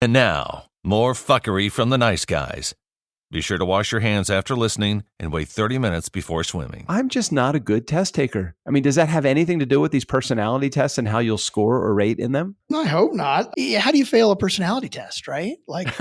And now, more fuckery from the nice guys. Be sure to wash your hands after listening and wait 30 minutes before swimming. I'm just not a good test taker. I mean, does that have anything to do with these personality tests and how you'll score or rate in them? I hope not. How do you fail a personality test, right? Like,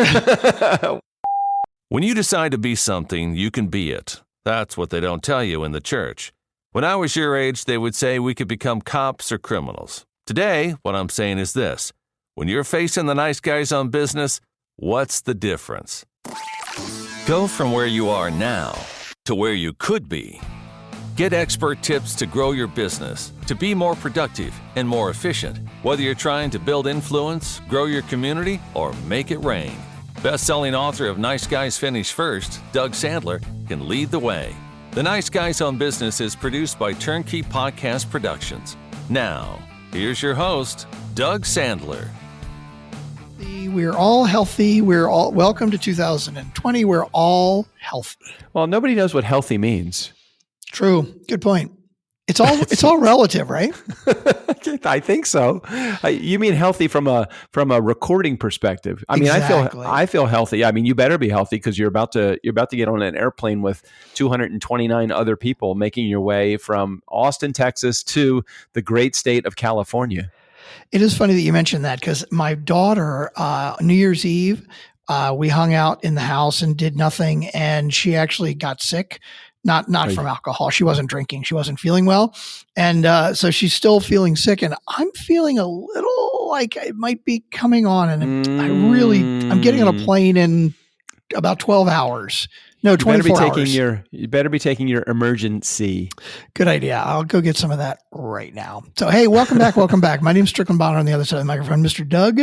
When you decide to be something, you can be it. That's what they don't tell you in the church. When I was your age, they would say we could become cops or criminals. Today, what I'm saying is this. When you're facing the nice guys on business, what's the difference? Go from where you are now to where you could be. Get expert tips to grow your business, to be more productive and more efficient, whether you're trying to build influence, grow your community, or make it rain. Best-selling author of Nice Guys Finish First, Doug Sandler, can lead the way. The Nice Guys on Business is produced by Turnkey Podcast Productions. Now, here's your host, Doug Sandler. we're all healthy. We're all welcome to 2020. We're all healthy. Well, nobody knows what healthy means. True. Good point. It's all relative, right? I think so. You mean healthy from a recording perspective? I mean, Exactly. I feel healthy. I mean, you better be healthy because you're about to get on an airplane with 229 other people, making your way from Austin, Texas, to the great state of California. It is funny that you mentioned that because my daughter, New Year's Eve, we hung out in the house and did nothing, and she actually got sick. Not from alcohol. She wasn't drinking. She wasn't feeling well. And so she's still feeling sick. And I'm feeling a little like it might be coming on. And I'm getting on a plane in about 12 hours. No, 24 hours. You better be taking your emergency. Good idea. I'll go get some of that right now. So, hey, welcome back. Welcome back. My name's Strickland on the other side of the microphone, Mr. Doug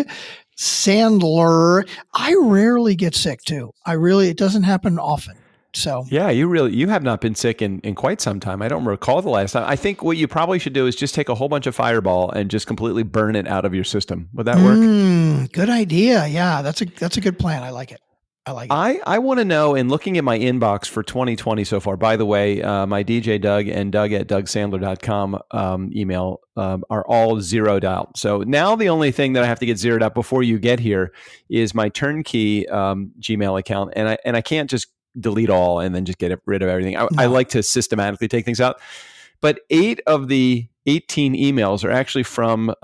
Sandler. I rarely get sick too. It doesn't happen often. So yeah, you have not been sick in quite some time. I don't recall the last time. I think what you probably should do is just take a whole bunch of Fireball and just completely burn it out of your system. Would that work? Good idea. Yeah, that's a good plan. I like it. I want to know, in looking at my inbox for 2020 so far, by the way, my DJ Doug and Doug at DougSandler.com email are all zeroed out. So now the only thing that I have to get zeroed out before you get here is my Turnkey Gmail account. And I can't just delete all and then just get rid of everything. I like to systematically take things out. But 8 of the 18 emails are actually from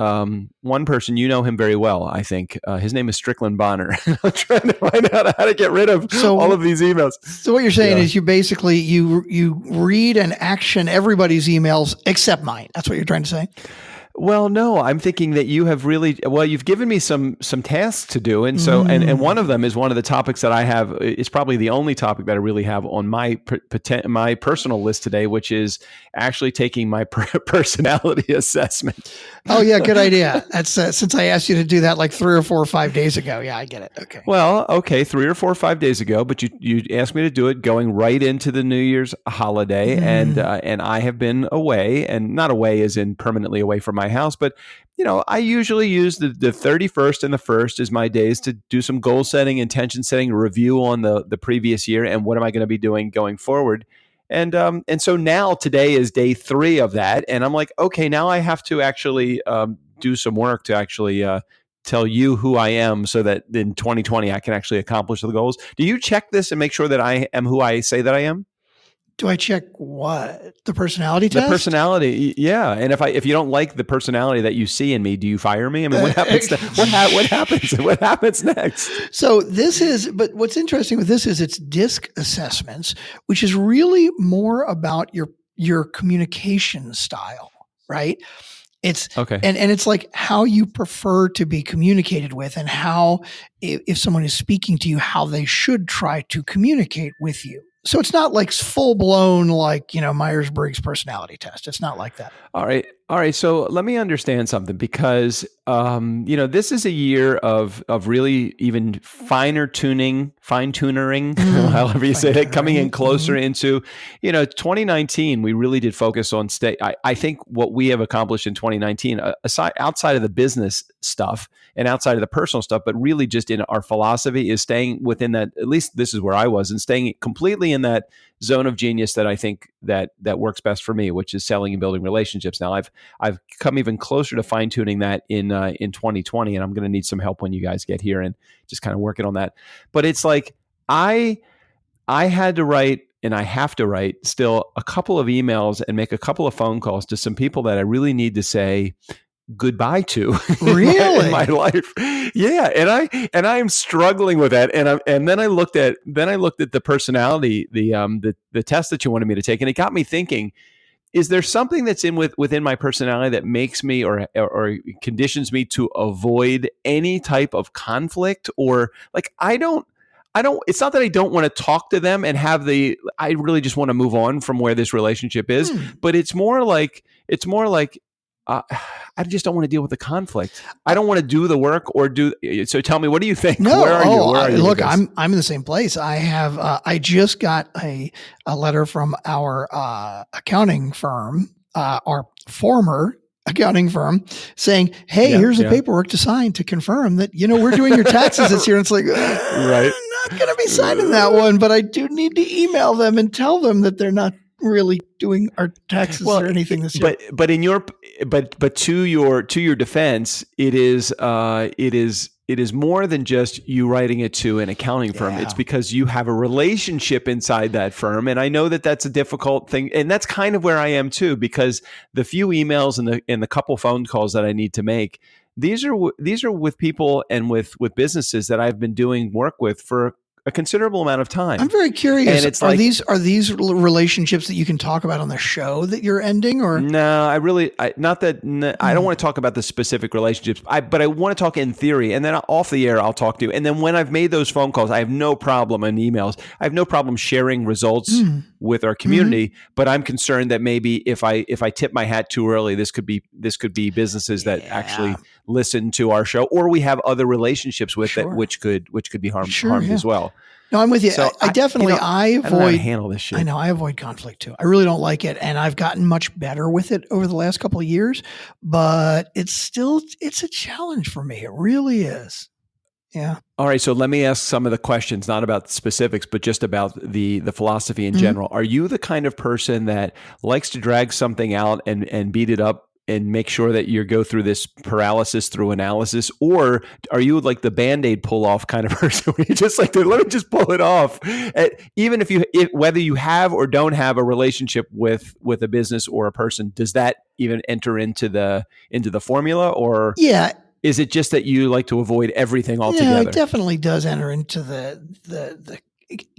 one person. You know him very well, I think. His name is Strickland Bonner. I'm trying to find out how to get rid of all of these emails. So what you're saying is you basically you read and action everybody's emails except mine. That's what you're trying to say? Well, no, I'm thinking that you have you've given me some tasks to do. And so, and one of them is one of the topics that I have. It's probably the only topic that I really have on my personal list today, which is actually taking my personality assessment. Oh yeah. Good idea. That's since I asked you to do that like 3 or 4 or 5 days ago. Yeah, I get it. Okay. Well, okay. 3 or 4 or 5 days ago, but you asked me to do it going right into the New Year's holiday. And I have been away, and not away as in permanently away from my house, but I usually use the 31st and the 1st as my days to do some goal setting, intention setting, review on the previous year, and what am I going to be doing going forward. And so now today is day 3 of that, and I'm like, okay, now I have to actually do some work to actually tell you who I am, so that in 2020 I can actually accomplish the goals. Do you check this and make sure that I am who I say that I am? Do I check what? The personality test? The personality, yeah. And if you don't like the personality that you see in me, do you fire me? I mean, what happens? What happens? What happens next? So but what's interesting with this is it's DISC assessments, which is really more about your communication style, right? It's okay, and it's like how you prefer to be communicated with, and how if someone is speaking to you, how they should try to communicate with you. So it's not like full blown, like, Myers-Briggs personality test. It's not like that. All right. So let me understand something, because, this is a year of really even fine tunering, however you say it, coming in closer into, 2019, we really did focus on I think what we have accomplished in 2019, outside of the business stuff and outside of the personal stuff, but really just in our philosophy, is staying within that, at least this is where I was, and staying completely in that zone of genius that I think that works best for me, which is selling and building relationships. Now I've come even closer to fine tuning that in 2020, and I'm going to need some help when you guys get here and just kind of working on that. But it's like I had to write, and I have to write still a couple of emails and make a couple of phone calls to some people that I really need to say goodbye to really in my life. Yeah. And I am struggling with that. And then I looked at the personality, the test that you wanted me to take. And it got me thinking, is there something that's within my personality that makes me or conditions me to avoid any type of conflict? Or like, I don't, it's not that I don't want to talk to them and I really just want to move on from where this relationship is, but it's more like, I just don't want to deal with the conflict. I don't want to do the work so tell me, what do you think? No, Where are you? Look, I'm in the same place. I have, I just got a letter from our accounting firm, our former accounting firm, saying, hey, here's the paperwork to sign to confirm that, we're doing your taxes this year. And it's like, right. I'm not going to be signing that one, but I do need to email them and tell them that they're not really doing our taxes or anything this year. But to your defense, it is more than just you writing it to an accounting firm. It's because you have a relationship inside that firm, and I know that that's a difficult thing, and that's kind of where I am too. Because the few emails and the couple phone calls that I need to make, these are with people and with businesses that I've been doing work with for a considerable amount of time. I'm very curious. And it's are these relationships that you can talk about on the show that you're ending, or no? I don't want to talk about the specific relationships. But I want to talk in theory, and then off the air I'll talk to you. And then when I've made those phone calls, I have no problem in emails. I have no problem sharing results with our community. But I'm concerned that maybe if I tip my hat too early, this could be businesses that actually listen to our show, or we have other relationships with that which could be harmed as well. No, I'm with you. So I definitely, I avoid, I don't know how to handle this shit. I know I avoid conflict too. I really don't like it. And I've gotten much better with it over the last couple of years, but it's a challenge for me. It really is. Yeah. All right. So let me ask some of the questions, not about the specifics, but just about the philosophy in general. Are you the kind of person that likes to drag something out and beat it up and make sure that you go through this paralysis through analysis? Or are you like the Band-Aid pull off kind of person where you just like, let me just pull it off? Even whether you have or don't have a relationship with a business or a person, does that even enter into the formula? Or is it just that you like to avoid everything altogether? Yeah, it definitely does enter into the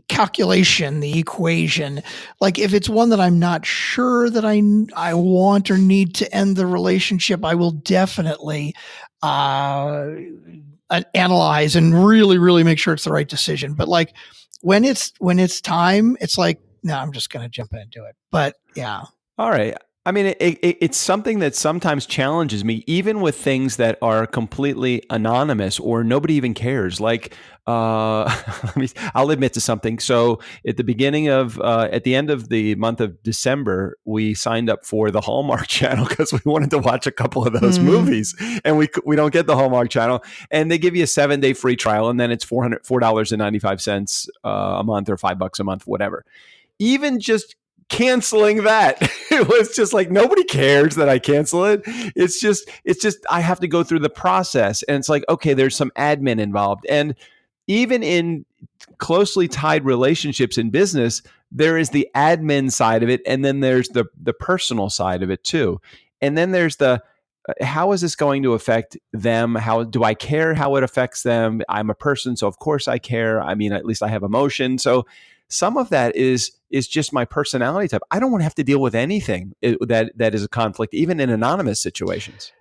calculation, the equation. Like if it's one that I'm not sure that I want or need to end the relationship, I will definitely analyze and really, really make sure it's the right decision. But like when it's time, it's like, no, I'm just going to jump into it. But yeah. All right. I mean, it's something that sometimes challenges me, even with things that are completely anonymous or nobody even cares. Like, I'll admit to something. So at the end of the month of December, we signed up for the Hallmark Channel because we wanted to watch a couple of those movies, and we don't get the Hallmark Channel, and they give you a 7-day free trial, and then it's $4.95 a month or $5 a month, whatever. Even just canceling that, it was just like, nobody cares that I cancel it. It's just I have to go through the process, and it's like, okay, there's some admin involved. And even in closely tied relationships in business, there is the admin side of it, and then there's the personal side of it too. And then there's the how is this going to affect them? How do I care how it affects them? I'm a person, so of course I care. I mean, at least I have emotion. So some of that is just my personality type. I don't want to have to deal with anything that is a conflict, even in anonymous situations.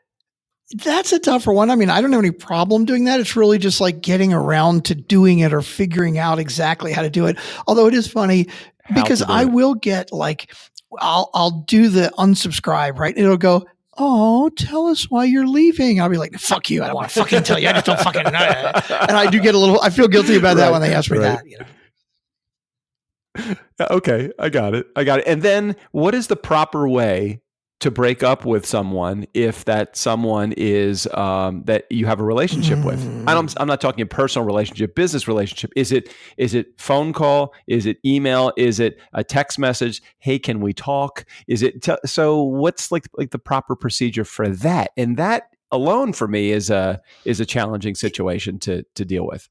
That's a tougher one. I mean, I don't have any problem doing that. It's really just like getting around to doing it or figuring out exactly how to do it. Although it is funny because I will get like, I'll do the unsubscribe, right? It'll go, oh, tell us why you're leaving. I'll be like, fuck you. I don't want to fucking tell you. I just don't fucking know. And I do get I feel guilty about that when they ask me that, you know. Okay, I got it. And then what is the proper way to break up with someone if that someone is that you have a relationship with. I'm not talking a personal relationship, business relationship. Is it phone call? Is it email? Is it a text message? Hey, can we talk? Is it so? What's like the proper procedure for that? And that alone for me is a challenging situation to deal with.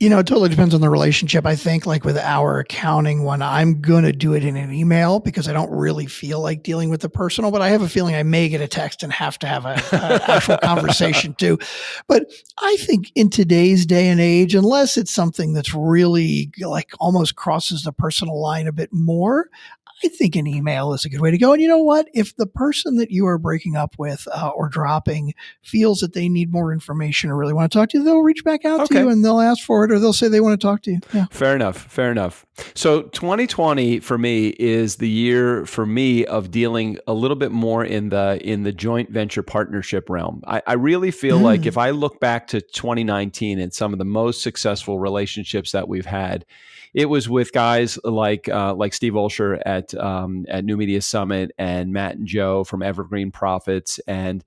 It totally depends on the relationship. I think like with our accounting one, I'm going to do it in an email because I don't really feel like dealing with the personal, but I have a feeling I may get a text and have to have an actual conversation too. But I think in today's day and age, unless it's something that's really like almost crosses the personal line a bit more, I think an email is a good way to go. And you know what? If the person that you are breaking up with or dropping feels that they need more information or really want to talk to you, they'll reach back out to you and they'll ask for it, or they'll say they want to talk to you. Yeah. Fair enough. So 2020 for me is the year for me of dealing a little bit more in the joint venture partnership realm. I really feel like if I look back to 2019 and some of the most successful relationships that we've had, it was with guys like Steve Olsher at New Media Summit and Matt and Joe from Evergreen Profits. And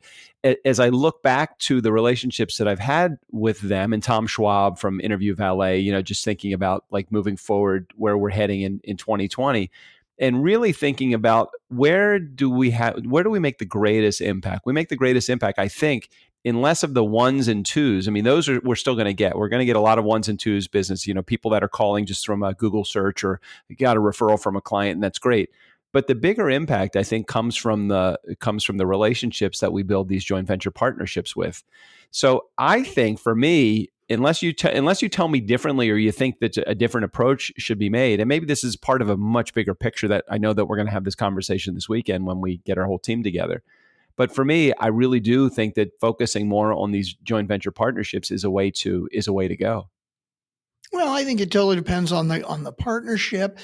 as I look back to the relationships that I've had with them and Tom Schwab from Interview Valet, just thinking about like moving forward, where we're heading in 2020, and really thinking about where do we make the greatest impact? We make the greatest impact, I think, in less of the ones and twos. I mean, we're still going to get. We're going to get a lot of ones and twos business, people that are calling just from a Google search or got a referral from a client, and that's great. But the bigger impact, I think, comes from the relationships that we build these joint venture partnerships with. So I think for me, unless you tell me differently or you think that a different approach should be made, and maybe this is part of a much bigger picture that I know that we're going to have this conversation this weekend when we get our whole team together. But for me, I really do think that focusing more on these joint venture partnerships is a way to go. Well, I think it totally depends on the partnership.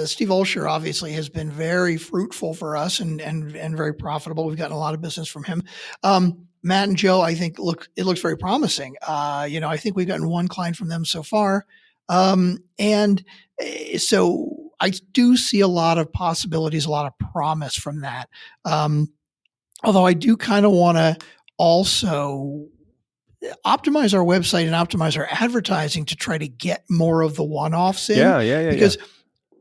Steve Olsher obviously has been very fruitful for us and very profitable. We've gotten a lot of business from him. Matt and Joe, I think it looks very promising. I think we've gotten one client from them so far, and so I do see a lot of possibilities, a lot of promise from that. Although I do kind of want to also optimize our website and optimize our advertising to try to get more of the one-offs in. Yeah. Because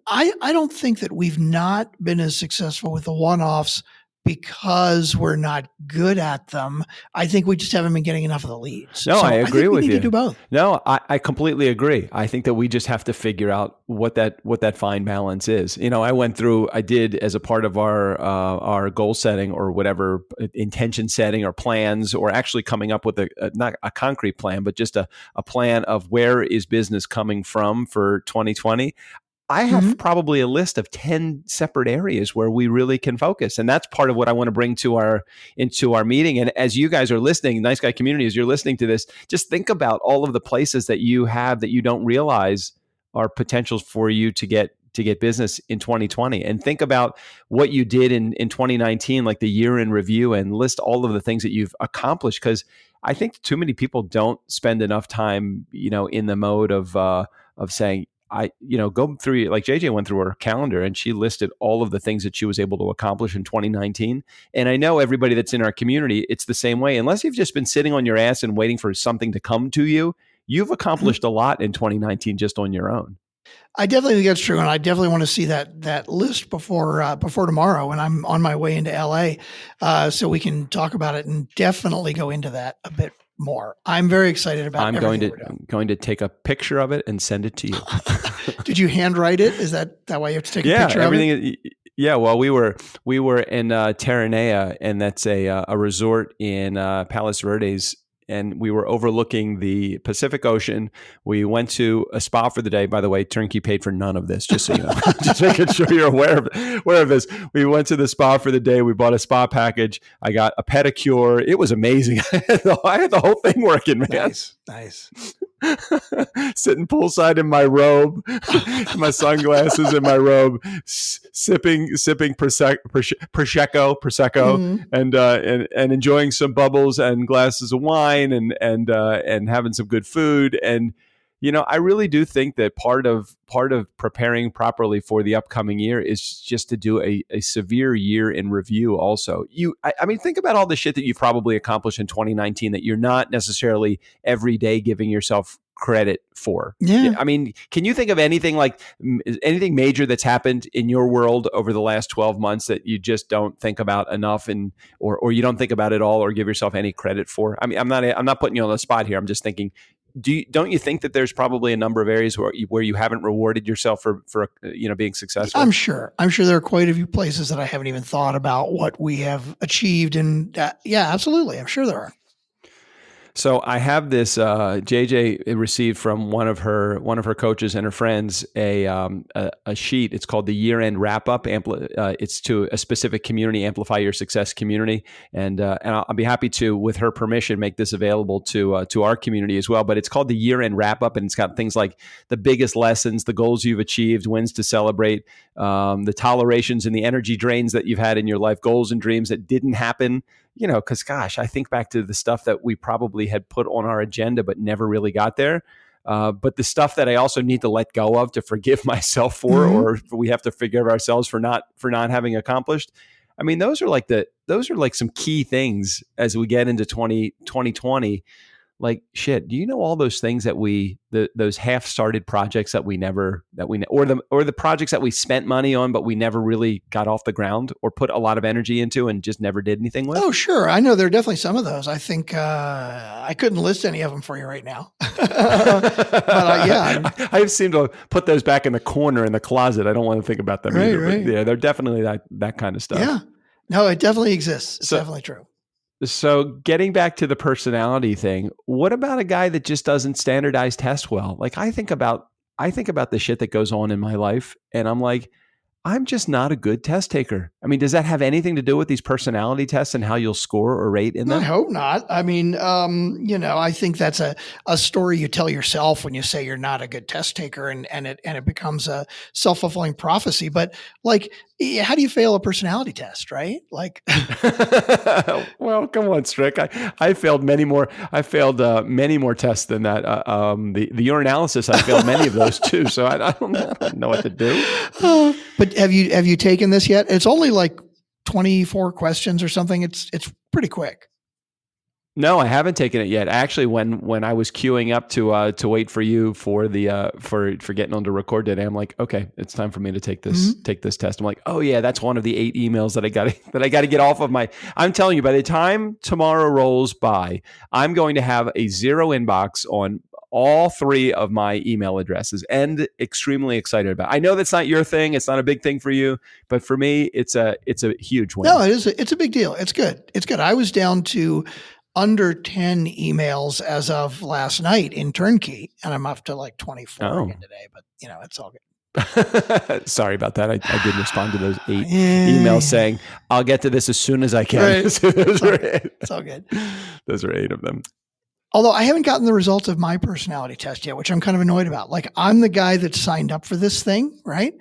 I don't think that we've not been as successful with the one-offs because we're not good at them. I think we just haven't been getting enough of the leads. No, I agree with you. We need to do both. No, I completely agree. I think that we just have to figure out what that fine balance is. I did as a part of our goal setting or whatever intention setting or plans, or actually coming up with not a concrete plan, but just a plan of where is business coming from for 2020. I have probably a list of 10 separate areas where we really can focus. And that's part of what I want to bring into our meeting. And as you guys are listening, Nice Guy community, as you're listening to this, just think about all of the places that you have that you don't realize are potentials for you to get business in 2020. And think about what you did in 2019, like the year in review, and list all of the things that you've accomplished. Because I think too many people don't spend enough time, in the mode of saying, go through, like JJ went through her calendar and she listed all of the things that she was able to accomplish in 2019. And I know everybody that's in our community, it's the same way. Unless you've just been sitting on your ass and waiting for something to come to you, you've accomplished a lot in 2019 just on your own. I definitely think that's true. And I definitely want to see that list before tomorrow when I'm on my way into LA. So we can talk about it and definitely go into that a bit more. I'm very excited about it. I'm going to take a picture of it and send it to you. Did you handwrite it? Is that why you have to take a picture of it? Yeah, well, we were in Terranea, and that's a resort in Palos Verdes, and we were overlooking the Pacific Ocean. We went to a spa for the day. By the way, Turnkey paid for none of this, just so you know. Just making sure you're aware of this. We went to the spa for the day. We bought a spa package. I got a pedicure. It was amazing. I had the whole thing working, man. Nice. Sitting poolside in my robe, my sunglasses in my robe, sipping prosecco, and enjoying some bubbles and glasses of wine, and having some good food. And I really do think that part of preparing properly for the upcoming year is just to do a severe year in review. Also, I mean, think about all the shit that you've probably accomplished in 2019 that you're not necessarily every day giving yourself credit for. Yeah. I mean, can you think of anything anything major that's happened in your world over the last 12 months that you just don't think about enough or you don't think about at all or give yourself any credit for? I mean, I'm not putting you on the spot here. I'm just thinking, don't you think that there's probably a number of areas where you haven't rewarded yourself for being successful? I'm sure there are quite a few places that I haven't even thought about what we have achieved. And yeah, absolutely. I'm sure there are. So I have this JJ received from one of her coaches and her friends a sheet. It's called the year-end wrap-up. It's to a specific community, Amplify Your Success community, and I'll be happy to, with her permission, make this available to our community as well. But it's called the year-end wrap-up, and it's got things like the biggest lessons, the goals you've achieved, wins to celebrate, the tolerations and the energy drains that you've had in your life, goals and dreams that didn't happen. Because gosh, I think back to the stuff that we probably had put on our agenda but never really got there. But the stuff that I also need to let go of to forgive myself for, or we have to forgive ourselves for not having accomplished. I mean, those are like some key things as we get into 2020. Like, shit, do you know all those things that those half-started projects that we never, or the projects that we spent money on, but we never really got off the ground or put a lot of energy into and just never did anything with? Oh, sure. I know there are definitely some of those. I think I couldn't list any of them for you right now. But yeah. I seem to put those back in the corner in the closet. I don't want to think about them either. Right. But yeah, they're definitely that kind of stuff. Yeah. No, it definitely exists. It's definitely true. So getting back to the personality thing, what about a guy that just doesn't standardize test well? Like I think about the shit that goes on in my life and I'm like, I'm just not a good test taker. I mean, does that have anything to do with these personality tests and how you'll score or rate in them? I hope not. I mean, I think that's a story you tell yourself when you say you're not a good test taker and it becomes a self-fulfilling prophecy. But like, how do you fail a personality test, right? Like, well, come on, Strick. I failed many more. I failed many more tests than that. The urinalysis, I failed many of those too. So I don't know what to do. But have you taken this yet? It's only like 24 questions or something. It's pretty quick. No, I haven't taken it yet. Actually, when I was queuing up to wait for you for the for getting on to record today, I'm like, okay, it's time for me to take this test. I'm like, oh yeah, that's one of the 8 emails that I got to get off of my. I'm telling you, by the time tomorrow rolls by, I'm going to have a zero inbox on all 3 of my email addresses, and extremely excited about it. I know that's not your thing. It's not a big thing for you, but for me, it's a huge win. No, it is. It's a big deal. It's good. It's good. I was down to under 10 emails as of last night in Turnkey, and I'm up to like 24 again today, but it's all good. Sorry about that. I did respond to those 8 emails saying, I'll get to this as soon as I can. Right. So it's all good. Those are 8 of them. Although I haven't gotten the results of my personality test yet, which I'm kind of annoyed about. Like, I'm the guy that signed up for this thing, right?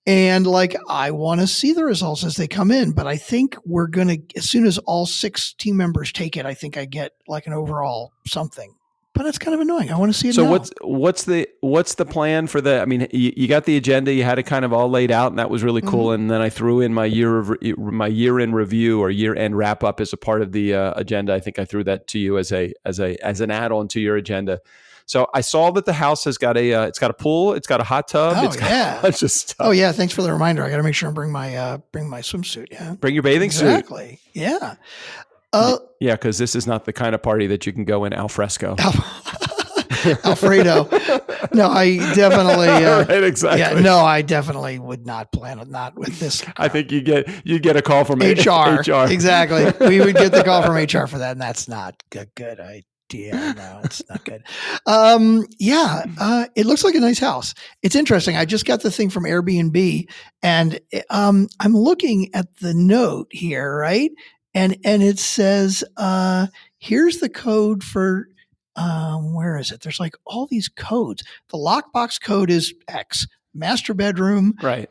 And like, I want to see the results as they come in, but I think we're going to, as soon as all 6 team members take it, I think I get like an overall something, but it's kind of annoying. I want to see it. So now. what's the plan for the, I mean, you got the agenda, you had it kind of all laid out and that was really cool. And then I threw in my year-end review or year-end wrap up as a part of the agenda. I think I threw that to you as an add-on to your agenda. So I saw that the house has got it's got a pool, it's got a hot tub. Oh, it's got a bunch of stuff. Oh yeah, thanks for the reminder. I got to make sure and bring my swimsuit. Yeah, bring your bathing suit. Exactly. Yeah. Yeah, because this is not the kind of party that you can go in al fresco. Alfredo. No, I definitely. Right, exactly. Yeah, no, I definitely would not plan it. Not with this. I think you get a call from HR. Exactly. We would get the call from HR for that, and that's not good idea. No, it's not good. It looks like a nice house. It's interesting. I just got the thing from Airbnb, and I'm looking at the note here, right? And it says, here's the code for, where is it? There's like all these codes. The lockbox code is X. Master bedroom. Right.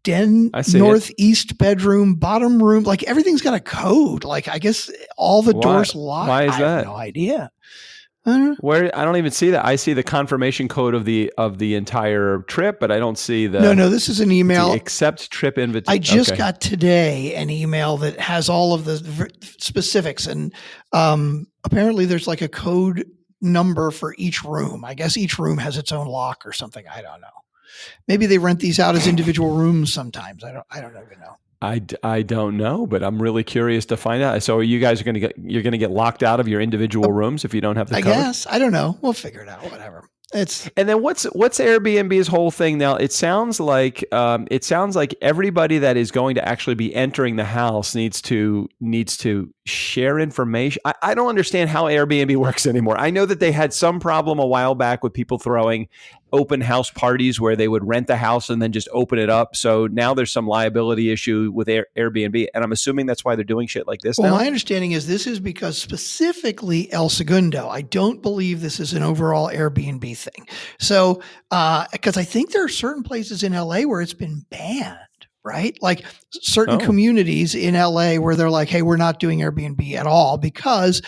Northeast bedroom, bottom room, like everything's got a code. Like I guess all the doors lock. Why is that? I have no idea. Where I don't even see that. I see the confirmation code of the entire trip, but I don't see the. No, this is an email. Accept trip invitation. I just got today an email that has all of the specifics, and apparently there's like a code number for each room. I guess each room has its own lock or something. I don't know. Maybe they rent these out as individual rooms sometimes. I don't even know. I don't know, but I'm really curious to find out. So you guys are going to get locked out of your individual rooms if you don't have the code? I guess. I don't know. We'll figure it out. Whatever. And then what's Airbnb's whole thing now? It sounds like everybody that is going to actually be entering the house needs to share information. I don't understand how Airbnb works anymore. I know that they had some problem a while back with people throwing open house parties where they would rent the house and then just open it up. So now there's some liability issue with Airbnb, and I'm assuming that's why they're doing shit like this now. Well, my understanding is this is because specifically El Segundo. I don't believe this is an overall Airbnb thing. So, because I think there are certain places in LA where it's been banned. Right? Like certain communities in LA where they're like, hey, we're not doing Airbnb at all because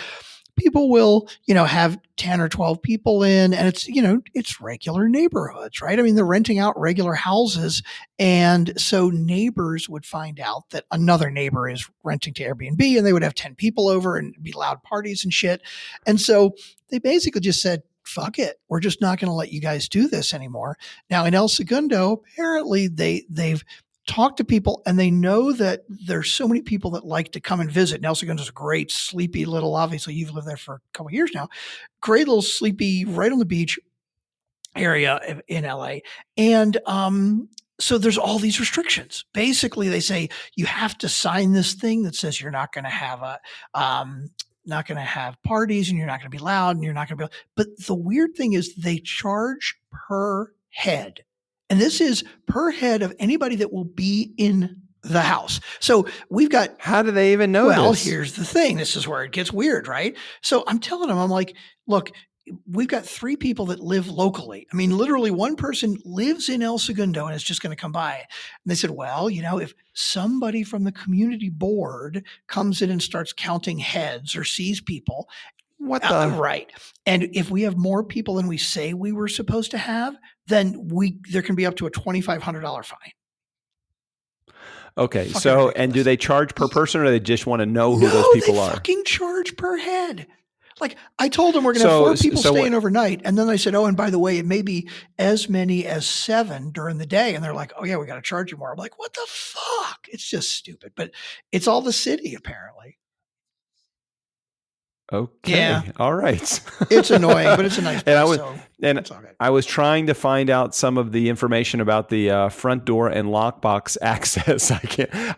people will, have 10 or 12 people in, and it's regular neighborhoods, right? I mean, they're renting out regular houses. And so neighbors would find out that another neighbor is renting to Airbnb, and they would have 10 people over and it'd be loud parties and shit. And so they basically just said, fuck it. We're just not going to let you guys do this anymore. Now in El Segundo, apparently they've talk to people, and they know that there's so many people that like to come and visit. El Segundo is a great, sleepy little, obviously you've lived there for a couple of years now, great little sleepy, right on the beach area in LA. And so there's all these restrictions. Basically, they say you have to sign this thing that says you're not going to have parties, and you're not going to be loud, and you're not going to be. But the weird thing is they charge per head. And this is per head of anybody that will be in the house. So we've got. How do they even know well, this? Here's the thing. This is where it gets weird, right? So I'm telling them, I'm like, look, we've got 3 people that live locally. I mean, literally one person lives in El Segundo and is just going to come by. And they said, well, if somebody from the community board comes in and starts counting heads or sees people. What the? Right. And if we have more people than we say we were supposed to have, then there can be up to a $2,500 fine. Okay. So, and do they charge per person, or they just want to know who those people are? They fucking charge per head. Like I told them we're going to have 4 people staying overnight. And then I said, oh, and by the way, it may be as many as 7 during the day. And they're like, oh yeah, we got to charge you more. I'm like, what the fuck? It's just stupid, but it's all the city apparently. Okay. Yeah. All right. It's annoying, but it's a nice place. I was trying to find out some of the information about the front door and lockbox access.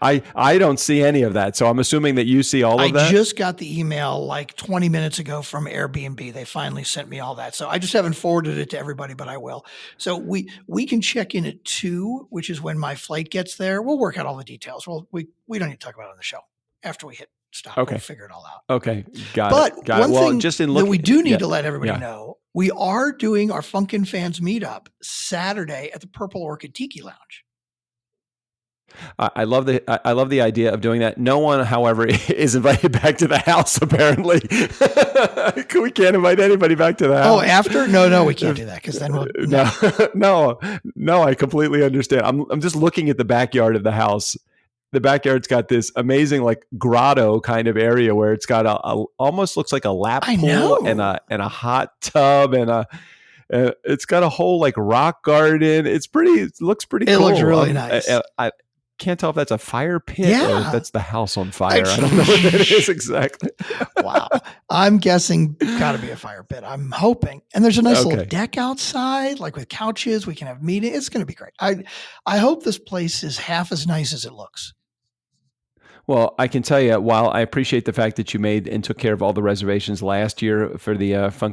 I don't see any of that. So I'm assuming that you see all of that. I just got the email like 20 minutes ago from Airbnb. They finally sent me all that. So I just haven't forwarded it to everybody, but I will. So we can check in at 2, which is when my flight gets there. We'll work out all the details. We don't need to talk about it on the show after we hit stop. Okay. We'll figure it all out. Okay. Got it. Got it. Well, just in looking, that we do need to let everybody know, we are doing our Funkin' Fans meetup Saturday at the Purple Orchid Tiki Lounge. I love the idea of doing that. No one, however, is invited back to the house. Apparently, we can't invite anybody back to the house. Oh, after? No, we can't do that because then we'll. No. I completely understand. I'm just looking at the backyard of the house. The backyard's got this amazing like grotto kind of area where it's got a almost looks like a lap pool and a hot tub and it's got a whole like rock garden. It looks pretty cool. It looks really nice. I can't tell if that's a fire pit or if that's the house on fire. I don't know what that is exactly. Wow. I'm guessing got to be a fire pit. I'm hoping. And there's a nice little deck outside, like with couches. We can have meetings. It's going to be great. I hope this place is half as nice as it looks. Well, I can tell you, while I appreciate the fact that you made and took care of all the reservations last year for the for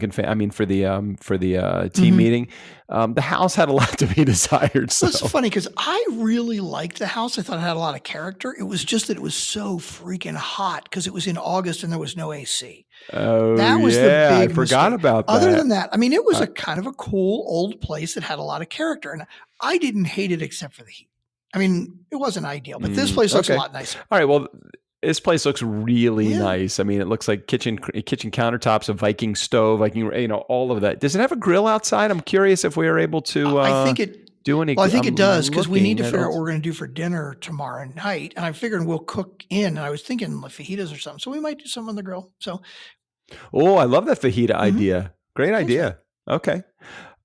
the team meeting, the house had a lot to be desired. So. It's funny because I really liked the house. I thought it had a lot of character. It was just that it was so freaking hot because it was in August and there was no AC. Oh, that was the big I forgot mistake. About that. Other than that, I mean, it was a kind of a cool old place that had a lot of character, and I didn't hate it except for the heat. I mean, it wasn't ideal, but this place looks a lot nicer. All right. Well, This place looks really nice. I mean, it looks like kitchen countertops, a Viking stove, all of that. Does it have a grill outside? I'm curious if we are able to. I think it. Do any. Well, I think it does because we need to figure out out what we're going to do for dinner tomorrow night. And I figured we'll cook in. And I was thinking fajitas or something, so we might do some on the grill. So. Oh, I love that fajita idea. Great idea. Okay.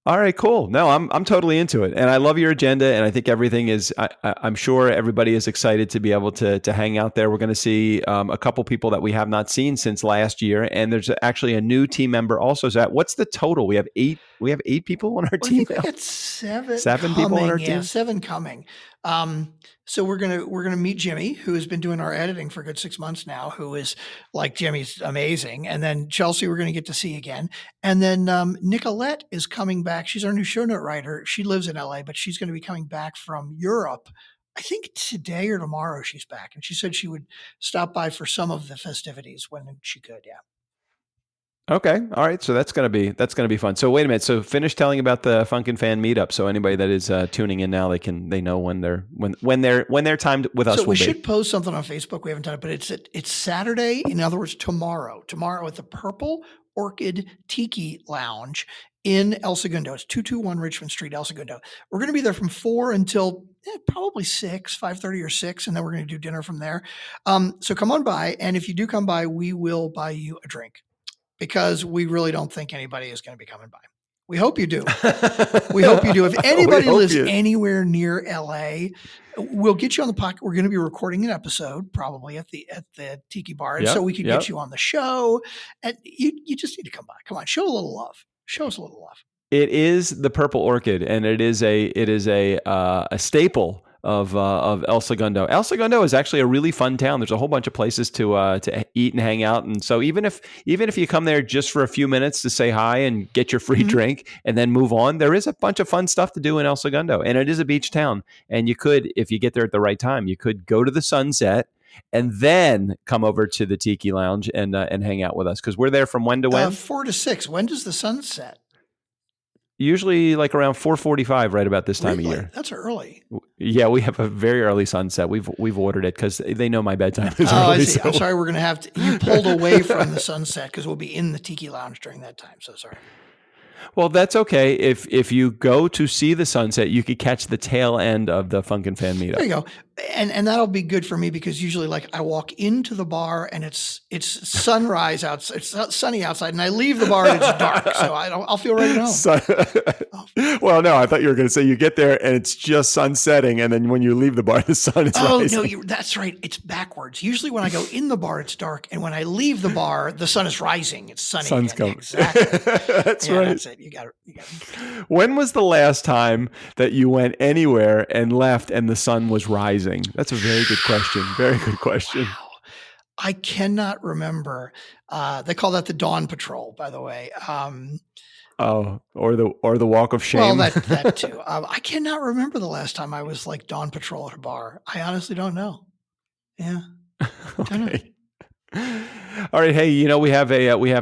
All right, cool. No, I'm totally into it, and I love your agenda, and I think everything is. I'm sure everybody is excited to be able to hang out there. We're going to see a couple people that we have not seen since last year, and there's actually a new team member also. So what's the total? We have eight. We have 8 people on our team. I think we got 7. 7 people on our team. 7 coming. So we're gonna meet Jimmy, who has been doing our editing for a good 6 months now. Who is like Jimmy's amazing, and then Chelsea we're going to get to see again, and then Nicolette is coming back. She's our new show note writer. She lives in LA, but she's going to be coming back from Europe. I think today or tomorrow she's back, and she said she would stop by for some of the festivities when she could. Yeah. Okay. All right. So that's going to be fun. So wait a minute. So finish telling about the Funkin' Fan meetup. So anybody that is tuning in now, they know when they're timed with us. So we should post something on Facebook. We haven't done it, but it's Saturday. In other words, tomorrow at the Purple Orchid Tiki Lounge in El Segundo. It's 221 Richmond Street, El Segundo. We're going to be there from 4 until probably 5:30 or 6, and then we're going to do dinner from there. So come on by, and if you do come by, we will buy you a drink. Because we really don't think anybody is going to be coming by. We hope you do. We hope you do. If anybody lives anywhere near LA, we'll get you on the podcast. We're going to be recording an episode probably at the Tiki Bar. And so we could get you on the show. And you just need to come by. Come on, show a little love. Show us a little love. It is the Purple Orchid, and it is a staple of El Segundo. El Segundo is actually a really fun town. There's a whole bunch of places to eat and hang out, and so even if you come there just for a few minutes to say hi and get your free drink and then move on, there is a bunch of fun stuff to do in El Segundo, and it is a beach town. And you could, if you get there at the right time, you could go to the sunset and then come over to the Tiki Lounge and hang out with us because we're there from when to when? 4 to 6. When does the sun set? Usually like around 4:45, right about this time of year. That's early. Yeah, we have a very early sunset. We've ordered it because they know my bedtime is early. I see. So. I'm sorry, we're going to have to. You pulled away from the sunset because we'll be in the Tiki Lounge during that time. So sorry. Well, that's okay. If you go to see the sunset, you could catch the tail end of the Funkin' Fan meetup. There you go. And that'll be good for me because usually like I walk into the bar and it's sunrise outside, it's sunny outside, and I leave the bar and it's dark. So I'll feel right at home. Well, no, I thought you were going to say you get there and it's just sun setting, and then when you leave the bar, the sun is rising. Oh, no, that's right. It's backwards. Usually when I go in the bar, it's dark, and when I leave the bar, the sun is rising. It's sunny. Sun's coming. Exactly. That's right. That's it. You got it. When was the last time that you went anywhere and left and the sun was rising? That's a very good question. Very good question. Wow. I cannot remember. They call that the Dawn Patrol, by the way. Or the Walk of Shame. Well, that too. I cannot remember the last time I was like Dawn Patrol at a bar. I honestly don't know. Yeah. Okay. All right. Hey, we have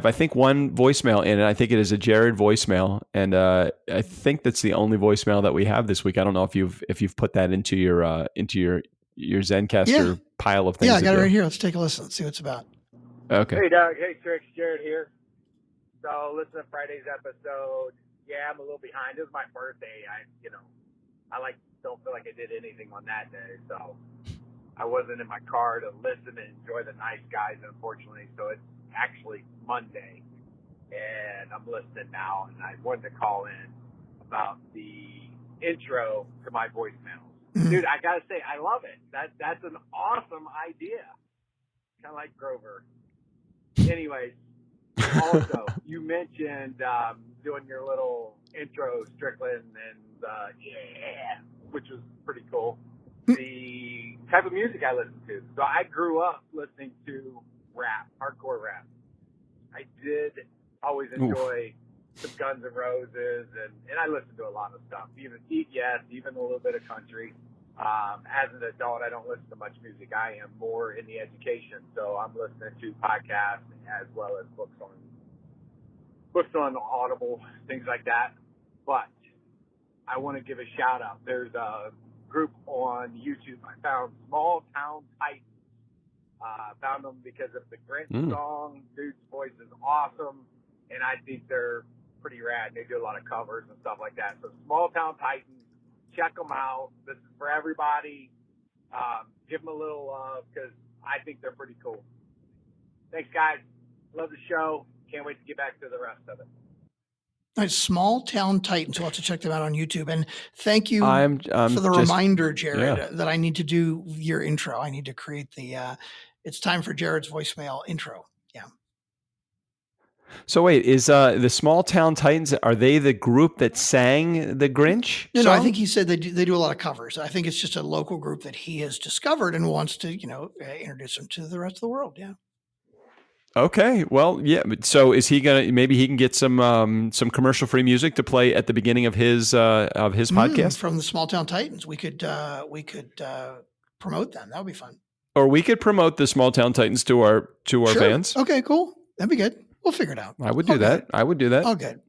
I think one voicemail in it. I think it is a Jared voicemail, and I think that's the only voicemail that we have this week. I don't know if you've put that into your Zencaster pile of things. Yeah, I got it right here. Let's take a listen. Let's see what it's about. Okay. Hey, Doug. Hey, Trix. Jared here. So listen to Friday's episode. Yeah, I'm a little behind. It was my birthday. I don't feel like I did anything on that day, so I wasn't in my car to listen and enjoy the nice guys, unfortunately. So it's actually Monday, and I'm listening now, and I wanted to call in about the intro to my voicemails. Dude, I got to say, I love it. That's an awesome idea. Kind of like Grover. Anyways, also, you mentioned doing your little intro, Strickland, and which was pretty cool. The type of music I listen to. So I grew up listening to rap, hardcore rap. I did always enjoy some Guns N' Roses, and I listen to a lot of stuff, even a little bit of country. As an adult, I don't listen to much music. I am more in the education, so I'm listening to podcasts as well as books on Audible, things like that. But I want to give a shout out. There's a group on YouTube I found, Small Town Titans, Found them because of the Grinch song. Dude's voice is awesome, and I think they're pretty rad. They do a lot of covers and stuff like that. So Small Town Titans, check them out. This is for everybody. Give them a little love because I think they're pretty cool. Thanks, guys. Love the show. Can't wait to get back to the rest of it. Nice. Small Town Titans. We'll have to check them out on YouTube. And thank you for the reminder, Jared, that I need to do your intro. I need to create it's time for Jared's voicemail intro. Yeah. So wait, is the Small Town Titans, are they the group that sang the Grinch song? No, I think he said they do a lot of covers. I think it's just a local group that he has discovered and wants to, introduce them to the rest of the world. Yeah. Okay. Well, yeah. So is he maybe he can get some commercial free music to play at the beginning of his podcast from the Small Town Titans. We could promote them. That would be fun. Or we could promote the Small Town Titans to our fans. Okay, cool. That'd be good. We'll figure it out. I would do that. I would do that. Oh, good.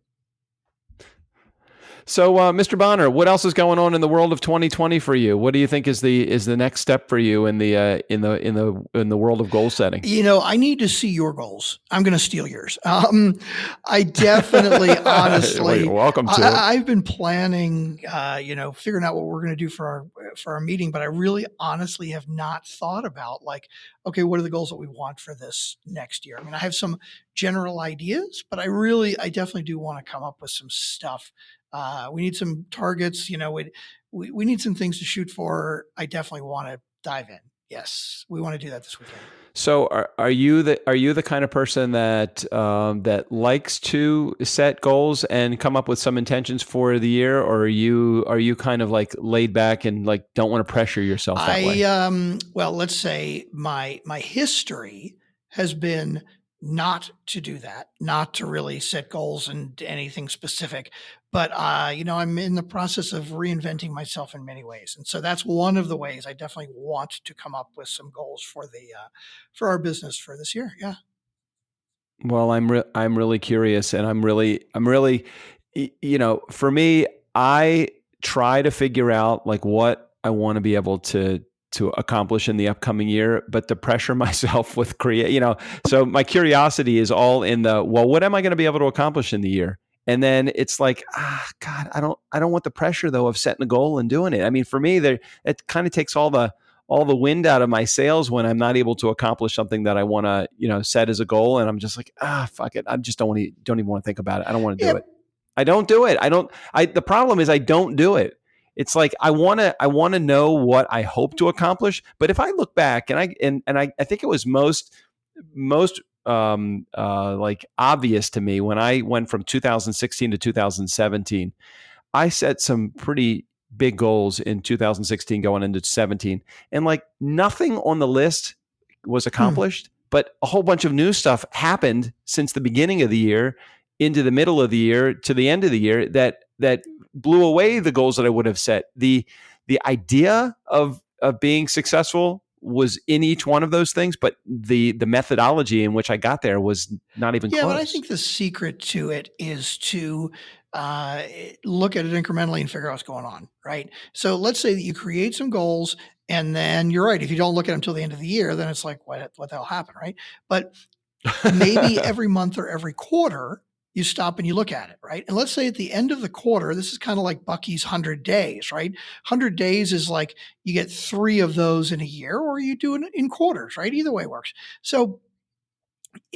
So, Mr. Bonner, what else is going on in the world of 2020 for you? What do you think is the next step for you in the world of goal setting? I need to see your goals. I'm going to steal yours. I definitely, honestly, you're welcome to it. I've been planning, figuring out what we're going to do for our meeting, but I really, honestly, have not thought about okay, what are the goals that we want for this next year? I mean, I have some general ideas, but I definitely do want to come up with some stuff. We need some targets, we need some things to shoot for. I definitely want to dive in. Yes, we want to do that this weekend. So are you the kind of person that likes to set goals and come up with some intentions for the year, or are you kind of laid back and don't want to pressure yourself that way? Well, let's say my history has been not to do that, not to really set goals and anything specific. But, I'm in the process of reinventing myself in many ways. And so that's one of the ways I definitely want to come up with some goals for our business for this year. Yeah. Well, I'm really curious, and I'm really, for me, I try to figure out what I want to be able to accomplish in the upcoming year, but to pressure myself with so my curiosity is all in what am I going to be able to accomplish in the year? And then it's God, I don't want the pressure though of setting a goal and doing it. I mean, for me, it kind of takes all the wind out of my sails when I'm not able to accomplish something that I want to, set as a goal. And I'm just fuck it. I just don't even want to think about it. I don't want to do it. I don't do it. The problem is I don't do it. It's I want to know what I hope to accomplish. But if I look back and I think it was most obvious to me when I went from 2016 to 2017, I set some pretty big goals in 2016 going into 17, and nothing on the list was accomplished, but a whole bunch of new stuff happened since the beginning of the year into the middle of the year to the end of the year that blew away the goals that I would have set. The idea of being successful was in each one of those things, but the methodology in which I got there was not even close. Yeah, but I think the secret to it is to look at it incrementally and figure out what's going on, right? So let's say that you create some goals, and then you're right. If you don't look at them until the end of the year, then it's what the hell happened, right? But maybe every month or every quarter, you stop and you look at it, right? And let's say at the end of the quarter, this is kind of like Bucky's 100 days, right? 100 days is you get 3 of those in a year, or you do it in quarters, right? Either way works. So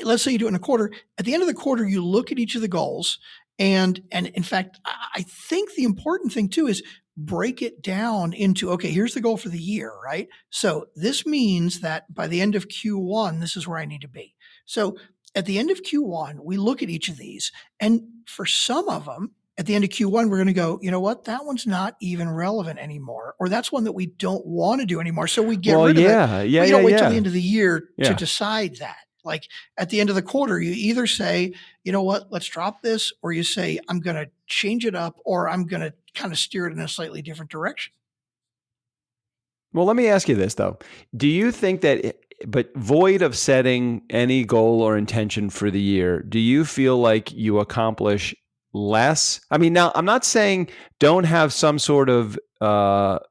let's say you do it in a quarter. At the end of the quarter, you look at each of the goals. And in fact, I think the important thing too is break it down into, okay, here's the goal for the year, right? So this means that by the end of Q1, this is where I need to be. So at the end of Q1, we look at each of these, and for some of them, at the end of Q1, we're going to go, you know what, that one's not even relevant anymore, or that's one that we don't want to do anymore. So we get rid of it. We don't wait till the end of the year to decide that. At the end of the quarter, you either say, you know what, let's drop this, or you say, I'm going to change it up, or I'm going to kind of steer it in a slightly different direction. Well, let me ask you this, though. Do you think that, but void of setting any goal or intention for the year, do you feel like you accomplish less. I mean, now I'm not saying don't have some sort of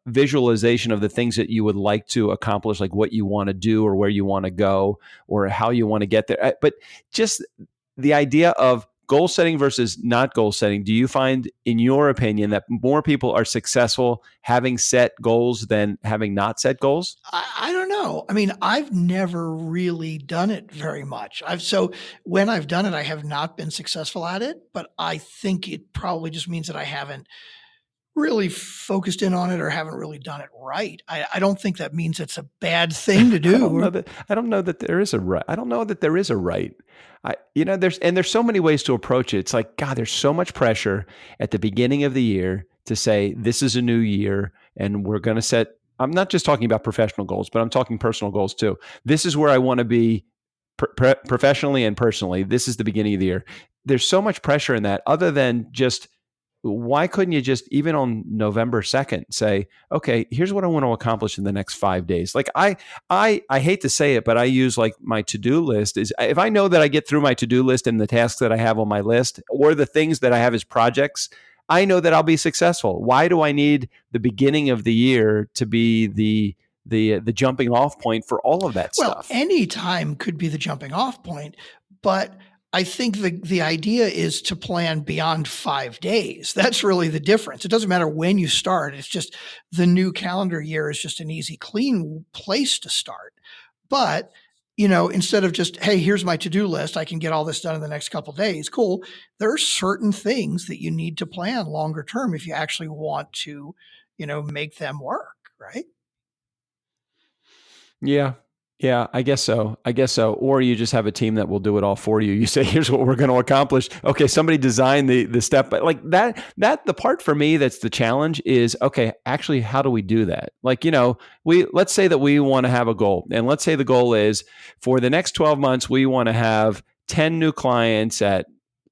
visualization of the things that you would like to accomplish, like what you want to do or where you want to go or how you want to get there. But just the idea of goal setting versus not goal setting. Do you find, in your opinion, that more people are successful having set goals than having not set goals? I don't know. I mean, I've never really done it very much. So when I've done it, I have not been successful at it, but I think it probably just means that I haven't really focused in on it or haven't really done it right. I don't think that means it's a bad thing to do. I don't know that there is a right. I don't know that there is a right. There's so many ways to approach it. It's like, God, there's so much pressure at the beginning of the year to say, this is a new year and we're going to set, I'm not just talking about professional goals, but I'm talking personal goals too. This is where I want to be professionally and personally. This is the beginning of the year. There's so much pressure in that, other than just, why couldn't you just, even on November 2nd, say, okay, here's what I want to accomplish in the next 5 days. Like I hate to say it, but I use like my to-do list is, if I know that I get through my to-do list and the tasks that I have on my list or the things that I have as projects, I know that I'll be successful. Why do I need the beginning of the year to be the jumping off point for all of that stuff? Well, any time could be the jumping off point, but I think the idea is to plan beyond 5 days. That's really the difference. It doesn't matter when you start. It's just the new calendar year is just an easy, clean place to start. But, instead of just, hey, here's my to-do list, I can get all this done in the next couple of days. Cool. There are certain things that you need to plan longer term if you actually want to, make them work, right? Yeah, I guess so. Or you just have a team that will do it all for you. You say, here's what we're going to accomplish. Okay, somebody designed the step. But like that, the part for me that's the challenge is, okay, actually, how do we do that? Like, let's say that we want to have a goal. And let's say the goal is, for the next 12 months, we want to have 10 new clients at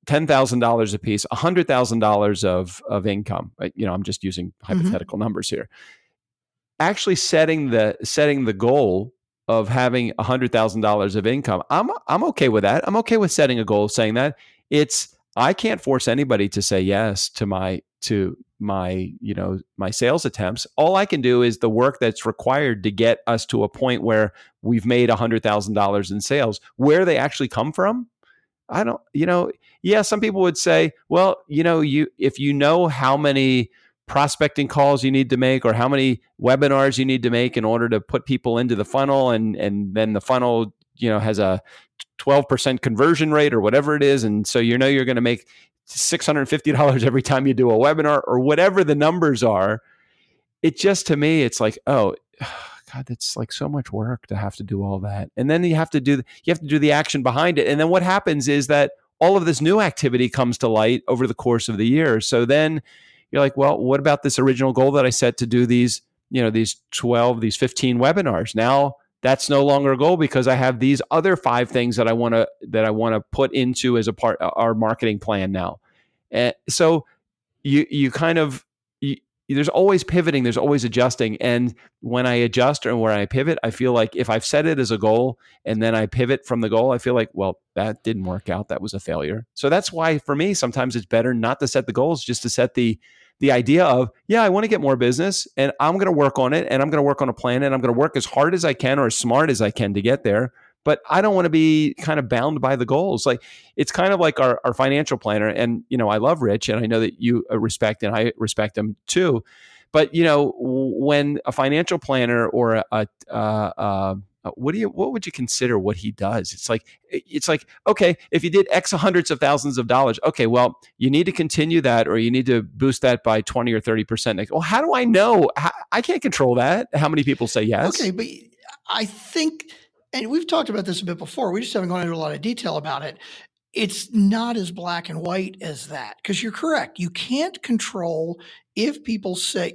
$10,000 a piece, $100,000 of income. I'm just using hypothetical numbers here. Actually setting the goal of having $100,000 of income, I'm okay with that. I'm okay with setting a goal, saying that. I can't force anybody to say yes to my sales attempts. All I can do is the work that's required to get us to a point where we've made $100,000 in sales. Where they actually come from, I don't. Some people would say, well, if you know how many prospecting calls you need to make or how many webinars you need to make in order to put people into the funnel, and then the funnel has a 12% conversion rate or whatever it is, and so you're going to make $650 every time you do a webinar or whatever the numbers are. It just, to me, it's like, oh God, that's like so much work to have to do all that, and then you have to do the action behind it, and then what happens is that all of this new activity comes to light over the course of the year. So then you're like, well, what about this original goal that I set to do these 15 webinars? Now that's no longer a goal because I have these other 5 things that I want to put into as a part of our marketing plan now. And so there's always pivoting, there's always adjusting. And when I adjust or when I pivot, I feel like if I've set it as a goal and then I pivot from the goal, I feel like, well, that didn't work out. That was a failure. So that's why for me, sometimes it's better not to set the goals, just to set the idea of, I want to get more business and I'm going to work on it and I'm going to work on a plan and I'm going to work as hard as I can or as smart as I can to get there. But I don't want to be kind of bound by the goals. Like, it's kind of like our financial planner. And, I love Rich and I know that you respect and I respect him too. But, when a financial planner or what would you consider what he does? It's like, okay, if you did X hundreds of thousands of dollars, okay, well, you need to continue that or you need to boost that by 20 or 30%. Like, well, how do I know? I can't control that. How many people say yes? Okay, but I think, and we've talked about this a bit before, we just haven't gone into a lot of detail about it. It's not as black and white as that, because you're correct. You can't control if people say,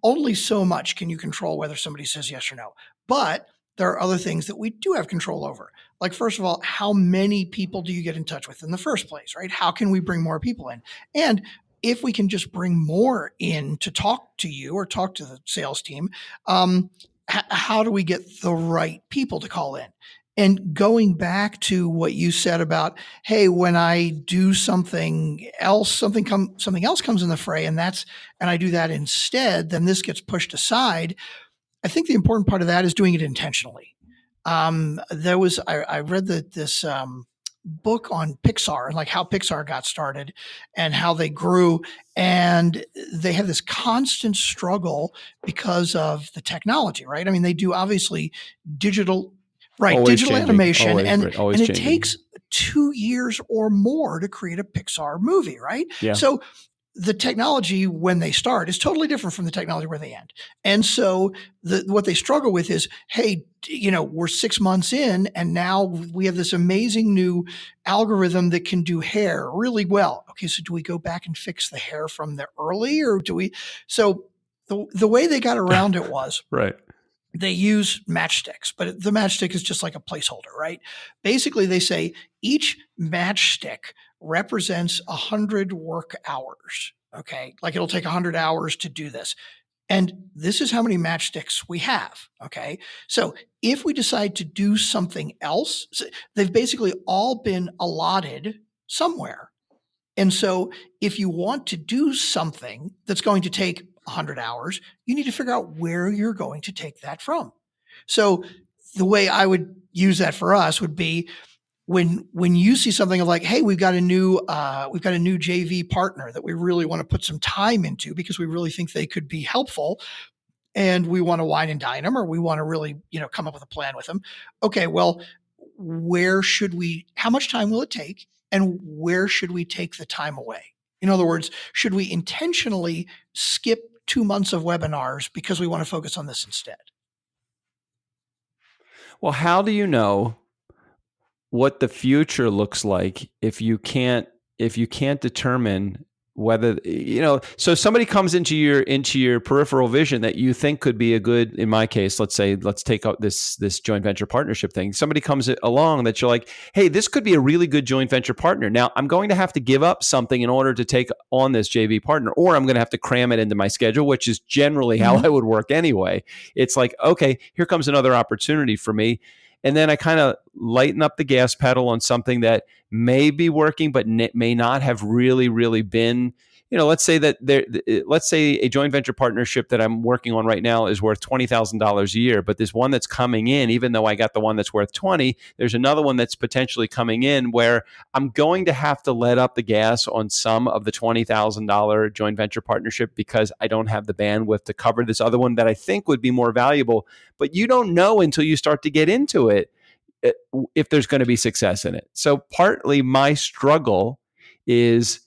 only so much can you control whether somebody says yes or no. But there are other things that we do have control over. Like, first of all, how many people do you get in touch with in the first place, right? How can we bring more people in? And if we can just bring more in to talk to you or talk to the sales team, how do we get the right people to call in? And going back to what you said about, hey, when I do something else, something else comes in the fray, and I do that instead, then this gets pushed aside. I think the important part of that is doing it intentionally. I read this book on Pixar and like how Pixar got started and how they grew, and they have this constant struggle because of the technology, right? I mean, they do obviously digital animation, and it takes 2 years or more to create a Pixar movie, right? Yeah. So the technology when they start is totally different from the technology where they end. And so what they struggle with is, hey, we're 6 months in and now we have this amazing new algorithm that can do hair really well. Okay, so do we go back and fix the hair from the early, or do we? So the way they got around it was right. They use matchsticks, but the matchstick is just like a placeholder, right? Basically, they say each matchstick represents 100 work hours. Okay. Like it'll take 100 hours to do this. And this is how many matchsticks we have. Okay. So if we decide to do something else, they've basically all been allotted somewhere. And so if you want to do something that's going to take 100 hours, you need to figure out where you're going to take that from. So the way I would use that for us would be when you see something of like, hey, we've got a new JV partner that we really want to put some time into because we really think they could be helpful, and we want to wine and dine them, or we want to really, come up with a plan with them. Okay, well, how much time will it take, and where should we take the time away? In other words, should we intentionally skip 2 months of webinars because we want to focus on this instead? Well, how do you know what the future looks like if you can't determine whether, so somebody comes into your peripheral vision that you think could be a good, in my case, let's take out this joint venture partnership thing. Somebody comes along that you're like, hey, this could be a really good joint venture partner. Now I'm going to have to give up something in order to take on this JV partner, or I'm going to have to cram it into my schedule, which is generally how I would work anyway. It's like, okay, here comes another opportunity for me. And then I kind of lighten up the gas pedal on something that may be working, but may not have really, really been. Let's say a joint venture partnership that I'm working on right now is worth $20,000 a year, but there's one that's coming in, even though I got the one that's worth 20, there's another one that's potentially coming in where I'm going to have to let up the gas on some of the $20,000 joint venture partnership because I don't have the bandwidth to cover this other one that I think would be more valuable. But you don't know until you start to get into it if there's going to be success in it. So partly my struggle is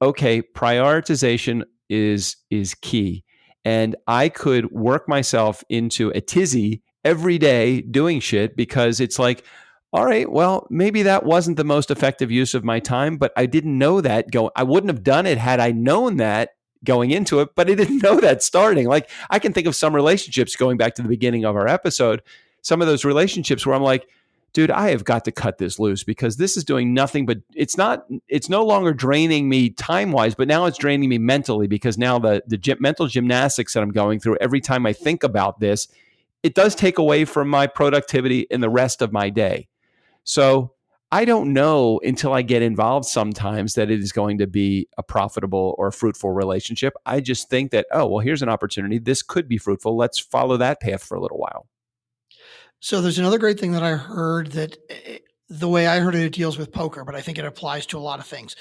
okay, prioritization is key. And I could work myself into a tizzy every day doing shit because it's like, all right, well, maybe that wasn't the most effective use of my time, but I didn't know that. I wouldn't have done it had I known that going into it, but I didn't know that starting. Like I can think of some relationships going back to the beginning of our episode, some of those relationships where I'm like, dude, I have got to cut this loose because this is doing nothing but it's no longer draining me time-wise, but now it's draining me mentally because now the mental gymnastics that I'm going through every time I think about this, it does take away from my productivity in the rest of my day. So I don't know until I get involved sometimes that it is going to be a profitable or a fruitful relationship. I just think that, oh, well, here's an opportunity. This could be fruitful. Let's follow that path for a little while. So there's another great thing that I heard that the way I heard it deals with poker, but I think it applies to a lot of things.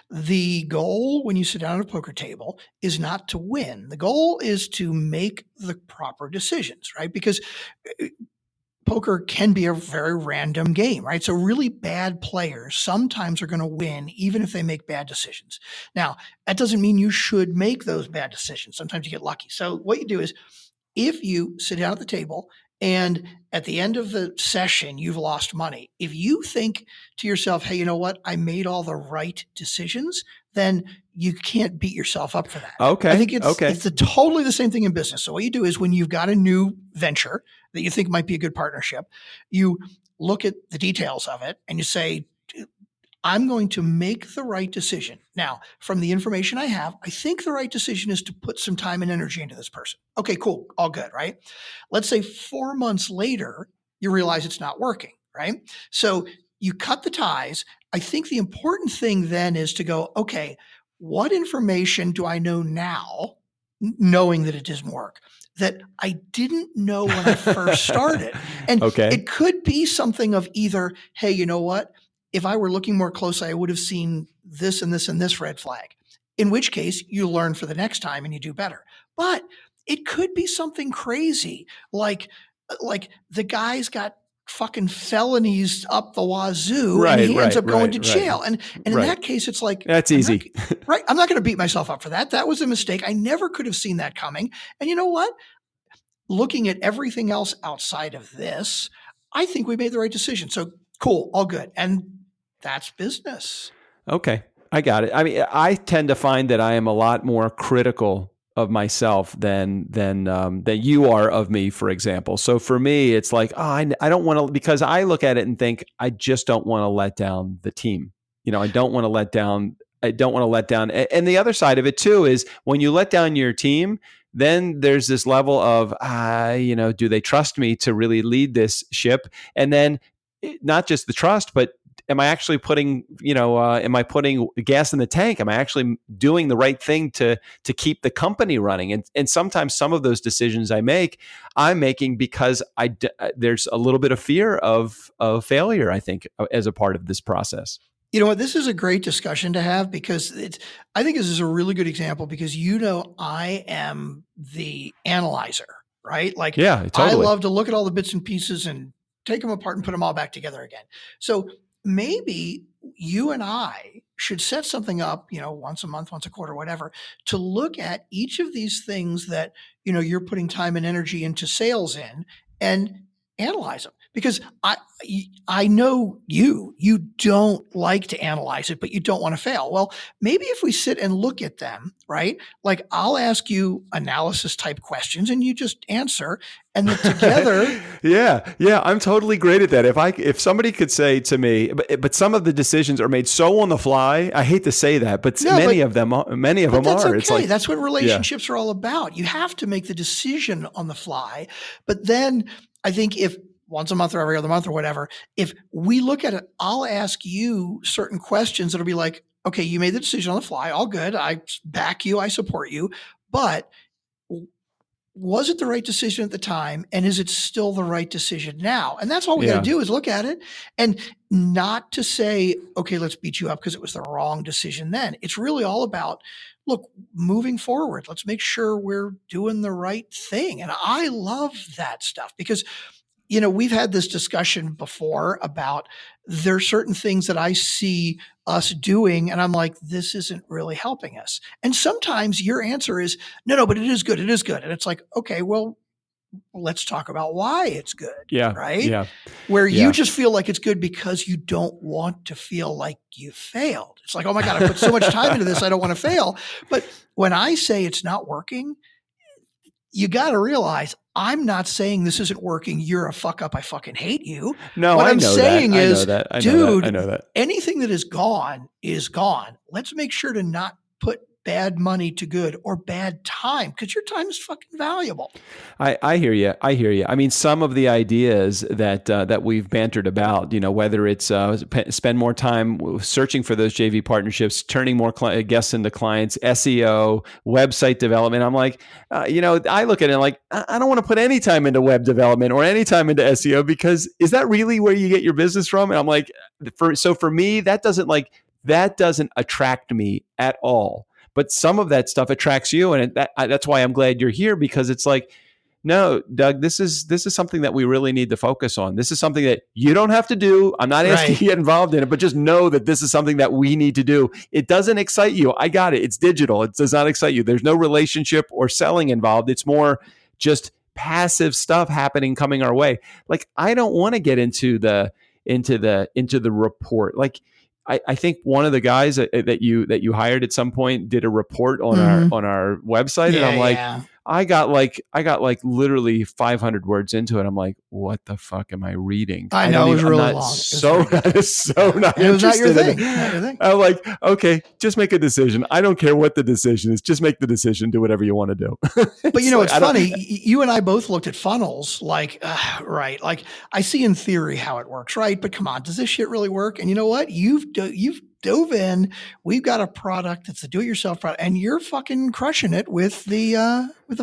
The goal when you sit down at a poker table is not to win. The goal is to make the proper decisions, right? Because poker can be a very random game, right? So really bad players sometimes are going to win even if they make bad decisions. Now, that doesn't mean you should make those bad decisions. Sometimes you get lucky. So what you do is if you sit down at the table and at the end of the session, you've lost money. If you think to yourself, hey, you know what? I made all the right decisions, then you can't beat yourself up for that. Okay. I think it's totally the same thing in business. So what you do is when you've got a new venture that you think might be a good partnership, you look at the details of it and you say, I'm going to make the right decision. Now, from the information I have, I think the right decision is to put some time and energy into this person. Okay, cool. All good, right? Let's say 4 months later, you realize it's not working. right? So you cut the ties. I think the important thing then is to go, okay, what information do I know now, knowing that it doesn't work, that I didn't know when I first started? And it could be something of either, hey, you know what? If I were looking more closely, I would have seen this and this and this red flag, in which case you learn for the next time and you do better. But it could be something crazy, like the guy's got fucking felonies up the wazoo and he ends up going to jail. And in that case, it's like, that's easy. I'm not going to beat myself up for that. That was a mistake. I never could have seen that coming. And you know what? Looking at everything else outside of this, I think we made the right decision. So cool, all good. And that's business. Okay. I got it. I mean, I tend to find that I am a lot more critical of myself than you are of me, for example. So for me, it's like, I don't want to, because I look at it and think, I just don't want to let down the team. I don't want to let down. And the other side of it too is when you let down your team, then there's this level of, do they trust me to really lead this ship? And then not just the trust, but am I actually putting, am I putting gas in the tank? Am I actually doing the right thing to keep the company running? And sometimes some of those decisions I'm making because there's a little bit of fear of failure, I think, as a part of this process. You know what? This is a great discussion to have because I think this is a really good example because, I am the analyzer, right? Like, yeah, totally. I love to look at all the bits and pieces and take them apart and put them all back together again. So maybe you and I should set something up, once a month, once a quarter, whatever, to look at each of these things that, you're putting time and energy into sales in and analyze them. Because I know you don't like to analyze it, but you don't want to fail. Well, maybe if we sit and look at them, right? Like I'll ask you analysis type questions and you just answer and then together. Yeah. I'm totally great at that. If somebody could say to me, but some of the decisions are made so on the fly. I hate to say that, but many of them are. Okay. It's like, that's what relationships are all about. You have to make the decision on the fly. But then I think if once a month or every other month or whatever, if we look at it, I'll ask you certain questions that'll be like, okay, you made the decision on the fly. All good. I back you. I support you. But was it the right decision at the time? And is it still the right decision now? And that's all we got to do is look at it and not to say, okay, let's beat you up because it was the wrong decision then. It's really all about, look, moving forward, let's make sure we're doing the right thing. And I love that stuff because we've had this discussion before about there's certain things that I see us doing and I'm like, this isn't really helping us. And sometimes your answer is, no, but it is good. It is good. And it's like, okay, well, let's talk about why it's good. Yeah. Right. Yeah. Where you just feel like it's good because you don't want to feel like you failed. It's like, oh my God, I put so much time into this. I don't want to fail. But when I say it's not working, you got to realize I'm not saying this isn't working. You're a fuck up. I fucking hate you. No, what I I'm know saying that. is, dude, I know that. Anything that is gone is gone. Let's make sure to not put bad money to good or bad time because your time is fucking valuable. I hear you. I mean, some of the ideas that we've bantered about, whether it's spend more time searching for those JV partnerships, turning more guests into clients, SEO, website development. I'm like, I look at it like, I don't want to put any time into web development or any time into SEO because is that really where you get your business from? And I'm like, for me, that doesn't attract me at all. But some of that stuff attracts you, and that's why I'm glad you're here because it's like, no, Doug, this is something that we really need to focus on. This is something that you don't have to do. I'm not asking you to get involved in it, but just know that this is something that we need to do. It doesn't excite you. I got it. It's digital. It does not excite you. There's no relationship or selling involved. It's more just passive stuff coming our way. Like I don't want to get into the report. Like I think one of the guys that you hired at some point did a report on our website, and I'm like, I got like literally 500 words into it. I'm like, what the fuck am I reading? I know, it was really long. That is so not it was not your interested thing. in it. Not your thing. I'm like, okay, just make a decision. I don't care what the decision is. Just make the decision. Do whatever you want to do. But you know, it's funny. You and I both looked at funnels like, right. Like I see in theory how it works, right? But come on, does this shit really work? And you know what? You've dove in. We've got a product that's a do-it-yourself product, and you're fucking crushing it with the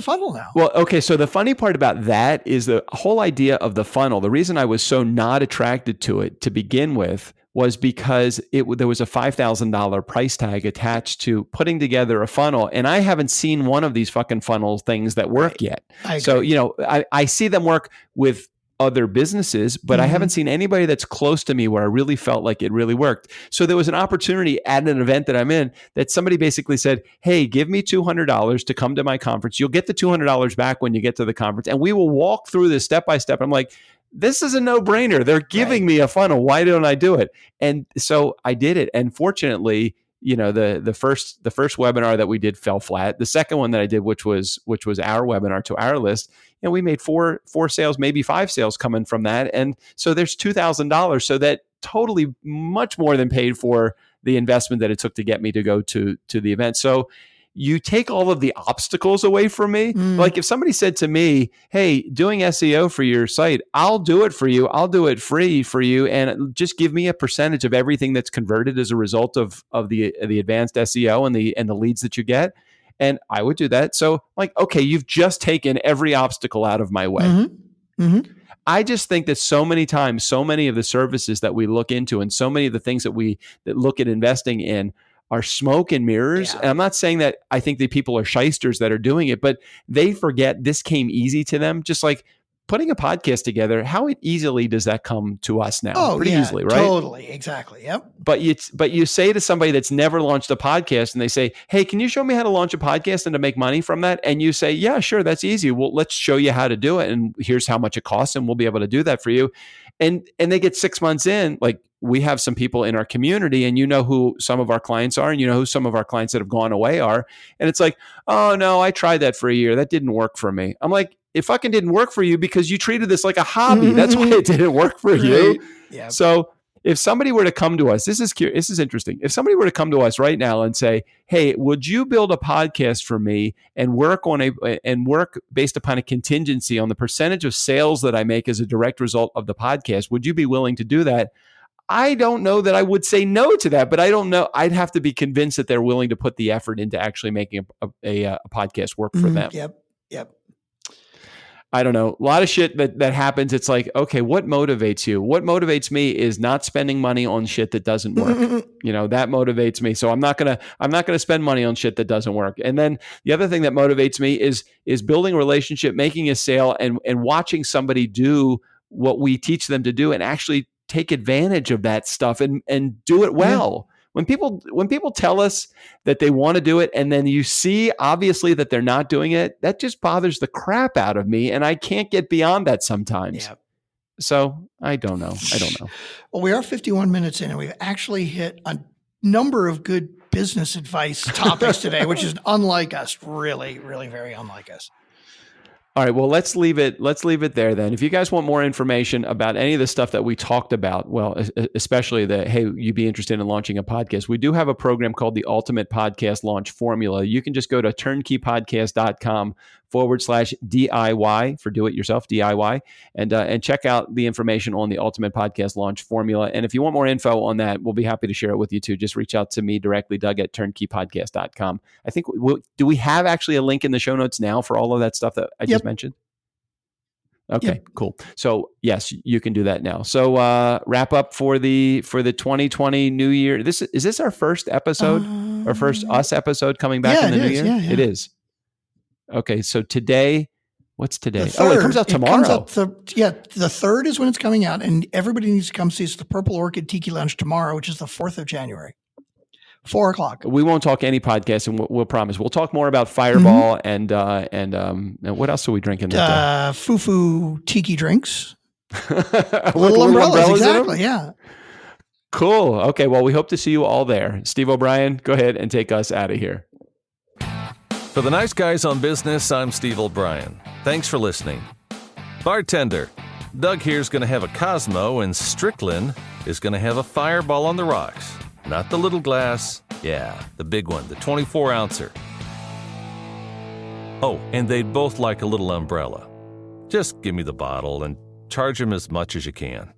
funnel now. Well, okay. So the funny part about that is the whole idea of the funnel. The reason I was so not attracted to it to begin with was because there was a $5,000 price tag attached to putting together a funnel, and I haven't seen one of these fucking funnel things that work yet. So I see them work with other businesses, but I haven't seen anybody that's close to me where I really felt like it really worked. So there was an opportunity at an event that I'm in that somebody basically said, hey, give me $200 to come to my conference. You'll get the $200 back when you get to the conference, and we will walk through this step by step. I'm like, this is a no-brainer. They're giving me a funnel. Why don't I do it? And so I did it. And fortunately, the first webinar that we did fell flat. The second one that I did, which was our webinar to our list, and we made four sales, maybe 5 sales coming from that. And so there's $2,000. So that totally much more than paid for the investment that it took to get me to go to the event. So you take all of the obstacles away from me. Like if somebody said to me, hey, doing SEO for your site, I'll do it for you. I'll do it free for you. And just give me a percentage of everything that's converted as a result of the advanced SEO and the leads that you get. And I would do that. So like, okay, you've just taken every obstacle out of my way. I just think that so many times, so many of the services that we look into and so many of the things that look at investing in are smoke and mirrors. Yeah. And I'm not saying that I think that people are shysters that are doing it, but they forget this came easy to them. Just like putting a podcast together, how easily does that come to us now? Pretty easily, right? Totally. Exactly. Yep. But you say to somebody that's never launched a podcast and they say, hey, can you show me how to launch a podcast and to make money from that? And you say, yeah, sure. That's easy. Well, let's show you how to do it. And here's how much it costs. And we'll be able to do that for you. And they get 6 months in, like we have some people in our community and you know who some of our clients are and you know who some of our clients that have gone away are. And it's like, oh no, I tried that for a year. That didn't work for me. I'm like, it fucking didn't work for you because you treated this like a hobby. That's why it didn't work for you. Yeah. So if somebody were to come to us, this is interesting. If somebody were to come to us right now and say, hey, would you build a podcast for me and work based upon a contingency on the percentage of sales that I make as a direct result of the podcast? Would you be willing to do that? I don't know that I would say no to that, but I don't know. I'd have to be convinced that they're willing to put the effort into actually making a podcast work for them. Yep. I don't know. A lot of shit that happens. It's like, okay, what motivates you? What motivates me is not spending money on shit that doesn't work. That motivates me. So I'm not gonna spend money on shit that doesn't work. And then the other thing that motivates me is building a relationship, making a sale, and watching somebody do what we teach them to do and actually take advantage of that stuff and do it well. When people tell us that they want to do it and then you see obviously that they're not doing it, that just bothers the crap out of me. And I can't get beyond that sometimes. Yeah. So I don't know. Well, we are 51 minutes in and we've actually hit a number of good business advice topics today, which is unlike us, really, really very unlike us. All right, well, let's leave it there then. If you guys want more information about any of the stuff that we talked about, well, especially you'd be interested in launching a podcast, we do have a program called the Ultimate Podcast Launch Formula. You can just go to turnkeypodcast.com/DIY for do it yourself, DIY, and check out the information on the Ultimate Podcast Launch Formula. And if you want more info on that, we'll be happy to share it with you too. Just reach out to me directly, Doug at turnkeypodcast.com. I think, do we have actually a link in the show notes now for all of that stuff that I just mentioned? Okay, cool. So yes, you can do that now. So wrap up for the 2020 New Year. Is this our first episode or first us episode coming back in the new year? Yeah. It is. Okay, so today, what's today? It comes out tomorrow. The 3rd is when it's coming out, and everybody needs to come see us at the Purple Orchid Tiki Lounge tomorrow, which is the 4th of January. 4:00. We won't talk any podcasts, and we'll promise. We'll talk more about Fireball and what else are we drinking? Fufu tiki drinks. little umbrellas, exactly. Yeah. Cool. Okay. Well, we hope to see you all there. Steve O'Brien, go ahead and take us out of here. For the Nice Guys on Business, I'm Steve O'Brien. Thanks for listening. Bartender, Doug here's going to have a Cosmo, and Strickland is going to have a Fireball on the rocks. Not the little glass. Yeah, the big one, the 24-ouncer. Oh, and they'd both like a little umbrella. Just give me the bottle and charge them as much as you can.